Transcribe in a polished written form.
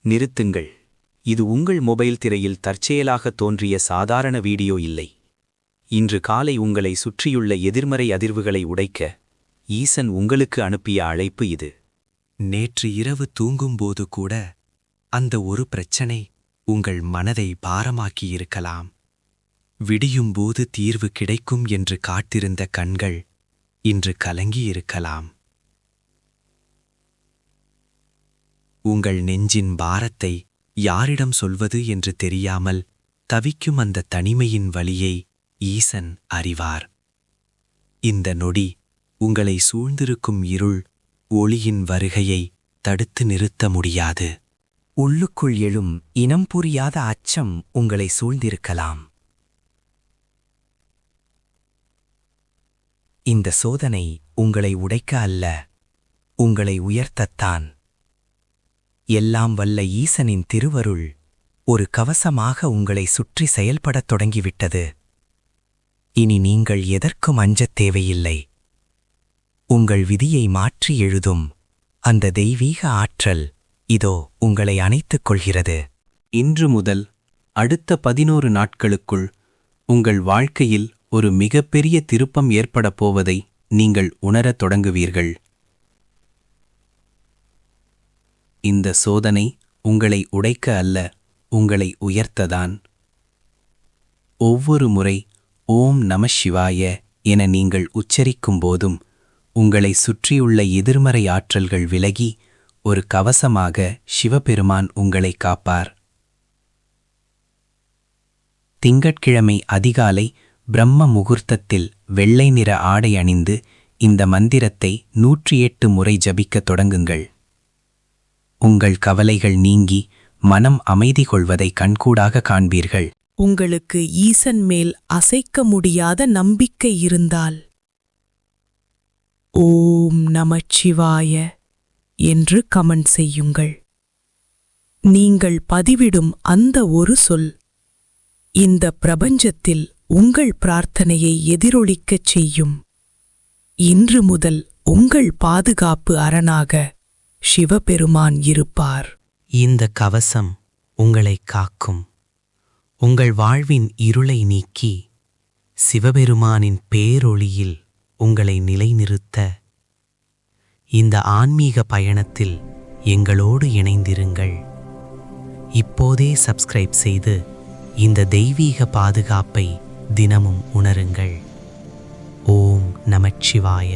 நிறுத்துங்கள். இது உங்கள் மொபைல் திரையில் தற்செயலாக தோன்றிய சாதாரண வீடியோ இல்லை. இன்று காலை உங்களை சுற்றியுள்ள எதிர்மறை அதிர்வுகளை உடைக்க ஈசன் உங்களுக்கு அனுப்பிய அழைப்பு இது. நேற்று இரவு தூங்கும்போது கூட அந்த ஒரு பிரச்சனை உங்கள் மனதை பாரமாக்கியிருக்கலாம். விடியும்போது தீர்வு கிடைக்கும் என்று காத்திருந்த கண்கள் இன்று கலங்கியிருக்கலாம். உங்கள் நெஞ்சின் பாரத்தை யாரிடம் சொல்வது என்று தெரியாமல் தவிக்கும் அந்த தனிமையின் வலியை ஈசன் அறிவார். இந்த நொடி உங்களை சூழ்ந்திருக்கும் இருள் ஒளியின் வருகையை தடுத்து நிறுத்த முடியாது. உள்ளுக்குள் எழும் இனம் புரியாத அச்சம் உங்களை சூழ்ந்திருக்கலாம். இந்த சோதனை உங்களை உடைக்க அல்ல, உங்களை உயர்த்தத்தான். எல்லாம் வல்ல ஈசனின் திருவருள் ஒரு கவசமாக உங்களை சுற்றி செயல்படத் தொடங்கிவிட்டது. இனி நீங்கள் எதற்கும் அஞ்சத் தேவையில்லை. உங்கள் விதியை மாற்றி எழுதும் அந்த தெய்வீக ஆற்றல் இதோ உங்களை அணைத்துக் கொள்கிறது. இன்று முதல் அடுத்த 11 நாட்களுக்குள் உங்கள் வாழ்க்கையில் ஒரு மிகப்பெரிய திருப்பம் ஏற்படப் போவதை நீங்கள் உணரத் தொடங்குவீர்கள். இந்த சோதனை உங்களை உடைக்க அல்ல, உங்களை உயர்த்ததான். ஒவ்வொரு முறை ஓம் நம சிவாய என நீங்கள் உச்சரிக்கும் போதும் உங்களை சுற்றியுள்ள எதிர்மறை ஆற்றல்கள் விலகி ஒரு கவசமாக சிவபெருமான் உங்களை காப்பார். திங்கட்கிழமை அதிகாலை பிரம்ம முகூர்த்தத்தில் வெள்ளை நிற ஆடை அணிந்து இந்த மந்திரத்தை 108 முறை ஜபிக்கத் தொடங்குங்கள். உங்கள் கவலைகள் நீங்கி மனம் அமைதி கொள்வதை கண்கூடாக காண்பீர்கள். உங்களுக்கு ஈசன் மேல் அசைக்க முடியாத நம்பிக்கை இருந்தால் ஓம் நமச்சிவாய என்று கமெண்ட் செய்யுங்கள். நீங்கள் பதிவிடும் அந்த ஒரு சொல் இந்த பிரபஞ்சத்தில் உங்கள் பிரார்த்தனையை எதிரொலிக்கச் செய்யும். இன்று முதல் உங்கள் பாதுகாப்பு அரணாக சிவபெருமான் இருப்பார். இந்த கவசம் உங்களை காக்கும். உங்கள் வாழ்வின் இருளை நீக்கி சிவபெருமானின் பேரொளியில் உங்களை நிலைநிறுத்த இந்த ஆன்மீக பயணத்தில் எங்களோடு இணைந்திருங்கள். இப்போதே சப்ஸ்கிரைப் செய்து இந்த தெய்வீக பாதுகாப்பை தினமும் உணருங்கள். ஓம் நமச்சிவாய.